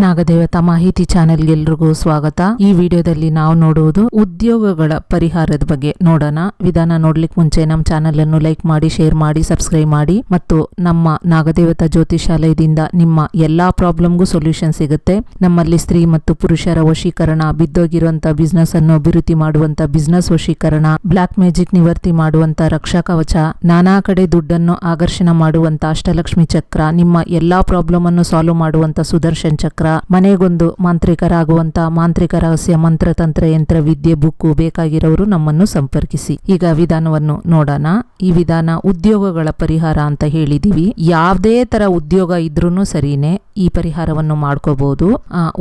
ನಾಗದೇವತಾ ಮಾಹಿತಿ ಚಾನೆಲ್ಗೆ ಎಲ್ರಿಗೂ ಸ್ವಾಗತ. ಈ ವಿಡಿಯೋದಲ್ಲಿ ನಾವು ನೋಡುವುದು ಉದ್ಯೋಗಗಳ ಪರಿಹಾರದ ಬಗ್ಗೆ ನೋಡೋಣ. ವಿಧಾನ ನೋಡ್ಲಿಕ್ಕೆ ಮುಂಚೆ ನಮ್ಮ ಚಾನೆಲ್ ಅನ್ನು ಲೈಕ್ ಮಾಡಿ, ಶೇರ್ ಮಾಡಿ, ಸಬ್ಸ್ಕ್ರೈಬ್ ಮಾಡಿ. ಮತ್ತು ನಮ್ಮ ನಾಗದೇವತಾ ಜ್ಯೋತಿಷಾಲಯದಿಂದ ನಿಮ್ಮ ಎಲ್ಲಾ ಪ್ರಾಬ್ಲಮ್ಗೂ ಸೊಲ್ಯೂಷನ್ ಸಿಗುತ್ತೆ. ನಮ್ಮಲ್ಲಿ ಸ್ತ್ರೀ ಮತ್ತು ಪುರುಷರ ವಶೀಕರಣ, ಬಿದ್ದೋಗಿರುವಂತಹ ಬಿಸ್ನೆಸ್ ಅನ್ನು ಅಭಿವೃದ್ಧಿ ಮಾಡುವಂತ ಬಿಸ್ನೆಸ್ ವಶೀಕರಣ, ಬ್ಲಾಕ್ ಮ್ಯಾಜಿಕ್ ನಿವರ್ತಿ ಮಾಡುವಂತ ರಕ್ಷಾ ಕವಚ, ನಾನಾ ಕಡೆ ದುಡ್ಡನ್ನು ಆಕರ್ಷಣ ಮಾಡುವಂತ ಅಷ್ಟಲಕ್ಷ್ಮಿ ಚಕ್ರ, ನಿಮ್ಮ ಎಲ್ಲಾ ಪ್ರಾಬ್ಲಮ್ ಅನ್ನು ಸಾಲ್ವ್ ಮಾಡುವಂತ ಸುದರ್ಶನ್ ಚಕ್ರ, ಮನೆಗೊಂದು ಮಾಂತ್ರಿಕರಾಗುವಂತ ಮಾಂತ್ರಿಕ ರಹಸ್ಯ ಮಂತ್ರತಂತ್ರ ಯಂತ್ರ ವಿದ್ಯೆ ಬುಕ್ಕು ಬೇಕಾಗಿರೋರು ನಮ್ಮನ್ನು ಸಂಪರ್ಕಿಸಿ. ಈಗ ವಿಧಾನವನ್ನು ನೋಡೋಣ. ಈ ವಿಧಾನ ಉದ್ಯೋಗಗಳ ಪರಿಹಾರ ಅಂತ ಹೇಳಿದೀವಿ. ಯಾವುದೇ ತರ ಉದ್ಯೋಗ ಇದ್ರೂ ಸರಿನೇ ಈ ಪರಿಹಾರವನ್ನು ಮಾಡ್ಕೋಬಹುದು.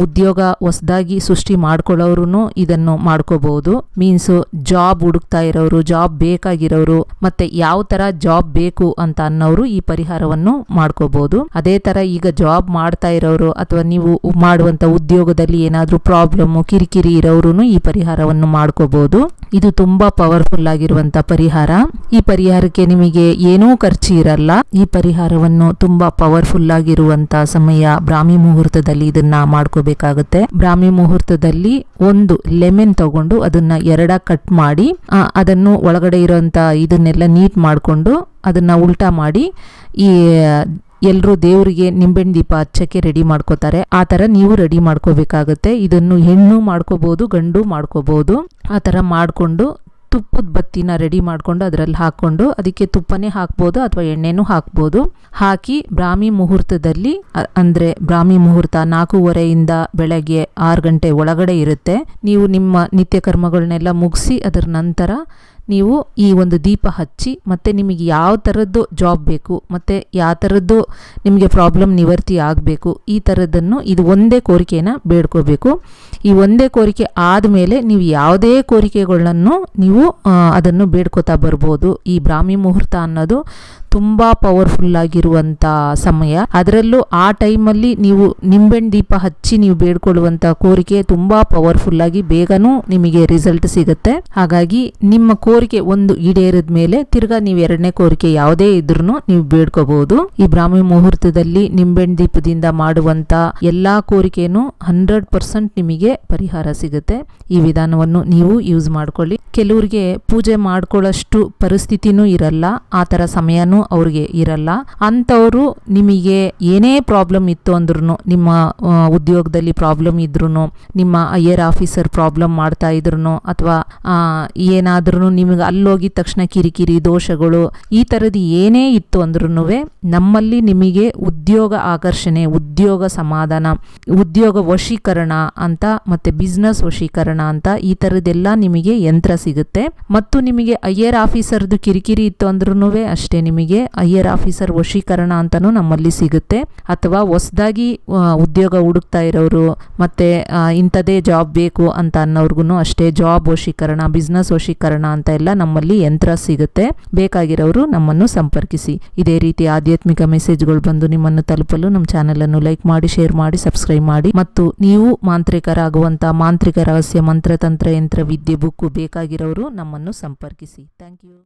ಉದ್ಯೋಗ ಹೊಸದಾಗಿ ಸೃಷ್ಟಿ ಮಾಡ್ಕೊಳ್ಳೋರು ಇದನ್ನು ಮಾಡ್ಕೋಬಹುದು. ಮೀನ್ಸ್ ಜಾಬ್ ಹುಡುಕ್ತಾ ಇರೋರು, ಜಾಬ್ ಬೇಕಾಗಿರೋರು, ಮತ್ತೆ ಯಾವ ತರ ಜಾಬ್ ಬೇಕು ಅಂತ ಅನ್ನೋರು ಈ ಪರಿಹಾರವನ್ನು ಮಾಡ್ಕೋಬಹುದು. ಅದೇ ತರ ಈಗ ಜಾಬ್ ಮಾಡ್ತಾ ಇರೋರು ಅಥವಾ ನೀವು ಮಾಡುವಂತ ಉದ್ಯೋಗದಲ್ಲಿ ಏನಾದ್ರೂ ಪ್ರಾಬ್ಲಮ್ ಕಿರಿಕಿರಿ ಇರೋರು ಈ ಪರಿಹಾರವನ್ನು ಮಾಡ್ಕೋಬಹುದು. ಇದು ತುಂಬಾ ಪವರ್ಫುಲ್ ಆಗಿರುವಂತ ಪರಿಹಾರ. ಈ ಪರಿಹಾರಕ್ಕೆ ನಿಮಗೆ ಏನೂ ಖರ್ಚು ಇರಲ್ಲ. ಈ ಪರಿಹಾರವನ್ನು ತುಂಬಾ ಪವರ್ಫುಲ್ ಆಗಿರುವಂತ ಸಮಯ ಬ್ರಾಹ್ಮಿ ಮುಹೂರ್ತದಲ್ಲಿ ಇದನ್ನ ಮಾಡ್ಕೋಬೇಕಾಗುತ್ತೆ. ಬ್ರಾಹ್ಮಿ ಮುಹೂರ್ತದಲ್ಲಿ ಒಂದು ಲೆಮನ್ ತಗೊಂಡು ಅದನ್ನ ಎರಡಾಗಿ ಕಟ್ ಮಾಡಿ ಅದನ್ನು ಒಳಗಡೆ ಇರುವಂತ ಇದನ್ನೆಲ್ಲ ನೀಟ್ ಮಾಡಿಕೊಂಡು ಅದನ್ನ ಉಲ್ಟಾ ಮಾಡಿ ಈ ಎಲ್ಲರೂ ದೇವರಿಗೆ ನಿಂಬೆಹಣ್ಣು ದೀಪ ಹಚ್ಚಕ್ಕೆ ರೆಡಿ ಮಾಡ್ಕೋತಾರೆ. ಆ ತರ ನೀವು ರೆಡಿ ಮಾಡ್ಕೋಬೇಕಾಗುತ್ತೆ. ಇದನ್ನು ಹೆಣ್ಣು ಮಾಡ್ಕೋಬಹುದು, ಗಂಡು ಮಾಡ್ಕೋಬಹುದು. ಆ ತರ ಮಾಡ್ಕೊಂಡು ತುಪ್ಪದ ಬತ್ತಿನ ರೆಡಿ ಮಾಡ್ಕೊಂಡು ಅದರಲ್ಲಿ ಹಾಕೊಂಡು ಅದಕ್ಕೆ ತುಪ್ಪನೇ ಹಾಕ್ಬೋದು ಅಥವಾ ಎಣ್ಣೆನೂ ಹಾಕ್ಬೋದು. ಹಾಕಿ ಬ್ರಾಹ್ಮಿ ಮುಹೂರ್ತದಲ್ಲಿ, ಅಂದ್ರೆ ಬ್ರಾಹ್ಮಿ ಮುಹೂರ್ತ 4:30 ಬೆಳಗ್ಗೆ 6 ಗಂಟೆ ಒಳಗಡೆ ಇರುತ್ತೆ. ನೀವು ನಿಮ್ಮ ನಿತ್ಯ ಕರ್ಮಗಳನ್ನೆಲ್ಲ ಮುಗಿಸಿ ಅದರ ನಂತರ ನೀವು ಈ ಒಂದು ದೀಪ ಹಚ್ಚಿ, ಮತ್ತೆ ನಿಮಗೆ ಯಾವ ಥರದ್ದು ಜಾಬ್ ಬೇಕು, ಮತ್ತೆ ಯಾವ ಥರದ್ದು ನಿಮಗೆ ಪ್ರಾಬ್ಲಮ್ ನಿವರ್ತಿ ಆಗಬೇಕು, ಈ ಥರದ್ದನ್ನು ಇದು ಒಂದೇ ಕೋರಿಕೆನ ಬೇಡ್ಕೋಬೇಕು. ಈ ಒಂದೇ ಕೋರಿಕೆ ಆದಮೇಲೆ ನೀವು ಯಾವುದೇ ಕೋರಿಕೆಗಳನ್ನು ನೀವು ಅದನ್ನು ಬೇಡ್ಕೋತಾ ಬರ್ಬೋದು. ಈ ಬ್ರಾಹ್ಮಿ ಮುಹೂರ್ತ ಅನ್ನೋದು ತುಂಬ ಪವರ್ಫುಲ್ ಆಗಿರುವಂಥ ಸಮಯ. ಅದರಲ್ಲೂ ಆ ಟೈಮಲ್ಲಿ ನೀವು ನಿಂಬೆಹಣ್ಣು ದೀಪ ಹಚ್ಚಿ ನೀವು ಬೇಡ್ಕೊಳ್ಳುವಂಥ ಕೋರಿಕೆ ತುಂಬ ಪವರ್ಫುಲ್ ಆಗಿ ಬೇಗನೂ ನಿಮಗೆ ರಿಸಲ್ಟ್ ಸಿಗುತ್ತೆ. ಹಾಗಾಗಿ ನಿಮ್ಮ ಕೋರಿಕೆ ಒಂದು ಈಡೇರಿದ ಮೇಲೆ ತಿರ್ಗಾ ನೀವು ಎರಡನೇ ಕೋರಿಕೆ ಯಾವುದೇ ಇದ್ರೂ ನೀವು ಬೇಡ್ಕೋಬಹುದು. ಈ ಬ್ರಾಹ್ಮಿ ಮುಹೂರ್ತದಲ್ಲಿ ನಿಂಬೆಹಣ್ಣು ದೀಪದಿಂದ ಮಾಡುವಂತ ಎಲ್ಲಾ ಕೋರಿಕೆನೂ 100% ನಿಮಗೆ ಪರಿಹಾರ ಸಿಗುತ್ತೆ. ಈ ವಿಧಾನವನ್ನು ನೀವು ಯೂಸ್ ಮಾಡ್ಕೊಳ್ಳಿ. ಕೆಲವರಿಗೆ ಪೂಜೆ ಮಾಡ್ಕೊಳ್ಳೋಷ್ಟು ಪರಿಸ್ಥಿತಿನೂ ಇರಲ್ಲ, ಆ ಥರ ಸಮಯನೂ ಅವ್ರಿಗೆ ಇರಲ್ಲ. ಅಂಥವ್ರು ನಿಮಗೆ ಏನೇ ಪ್ರಾಬ್ಲಮ್ ಇತ್ತು ಅಂದ್ರೂ, ನಿಮ್ಮ ಉದ್ಯೋಗದಲ್ಲಿ ಪ್ರಾಬ್ಲಮ್ ಇದ್ರೂ, ನಿಮ್ಮ ಹೈಯರ್ ಆಫೀಸರ್ ಪ್ರಾಬ್ಲಮ್ ಮಾಡ್ತಾ ಇದ್ರು, ಅಥವಾ ಏನಾದ್ರೂ ನಿಮಗೆ ಅಲ್ಲೋಗಿದ ತಕ್ಷಣ ಕಿರಿಕಿರಿ ದೋಷಗಳು ಈ ಥರದ್ದು ಏನೇ ಇತ್ತು ಅಂದ್ರೂ ನಮ್ಮಲ್ಲಿ ನಿಮಗೆ ಉದ್ಯೋಗ ಆಕರ್ಷಣೆ, ಉದ್ಯೋಗ ಸಮಾಧಾನ, ಉದ್ಯೋಗ ವಶೀಕರಣ ಅಂತ, ಮತ್ತೆ ಬಿಸ್ನೆಸ್ ವಶೀಕರಣ ಅಂತ ಈ ಥರದ್ದೆಲ್ಲ ನಿಮಗೆ ಯಂತ್ರ ಸಿಗುತ್ತೆ. ಮತ್ತು ನಿಮಗೆ ಹೈಯರ್ ಆಫೀಸರ್ದು ಕಿರಿಕಿರಿ ಇತ್ತು ಅಂದ್ರೂ ಅಷ್ಟೇ, ನಿಮಗೆ ಹೈಯರ್ ಆಫೀಸರ್ ವಶೀಕರಣ ಅಂತಾನು ನಮ್ಮಲ್ಲಿ ಸಿಗುತ್ತೆ. ಅಥವಾ ಹೊಸದಾಗಿ ಉದ್ಯೋಗ ಹುಡುಕ್ತಾ ಇರೋರು, ಮತ್ತೆ ಇಂಥದೇ ಜಾಬ್ ಬೇಕು ಅಂತ ಅನ್ನೋರ್ಗು ಅಷ್ಟೇ ಜಾಬ್ ವಶೀಕರಣ, ಬಿಸ್ನೆಸ್ ವಶೀಕರಣ ಅಂತ ಎಲ್ಲ ನಮ್ಮಲ್ಲಿ ಯಂತ್ರ ಸಿಗುತ್ತೆ. ಬೇಕಾಗಿರೋರು ನಮ್ಮನ್ನು ಸಂಪರ್ಕಿಸಿ. ಇದೇ ರೀತಿ ಆಧ್ಯಾತ್ಮಿಕ ಮೆಸೇಜ್ಗಳು ಬಂದು ನಿಮ್ಮನ್ನು ತಲುಪಲು ನಮ್ಮ ಚಾನೆಲ್ ಅನ್ನು ಲೈಕ್ ಮಾಡಿ, ಶೇರ್ ಮಾಡಿ, ಸಬ್ಸ್ಕ್ರೈಬ್ ಮಾಡಿ. ಮತ್ತು ನೀವು ಮಾಂತ್ರಿಕರಾಗುವಂತ ಮಾಂತ್ರಿಕ ರಹಸ್ಯ ಮಂತ್ರತಂತ್ರ ಯಂತ್ರ ವಿದ್ಯೆ ಬುಕ್ಕು ಬೇಕಾಗಿರೋರು ನಮ್ಮನ್ನು ಸಂಪರ್ಕಿಸಿ. Thank you.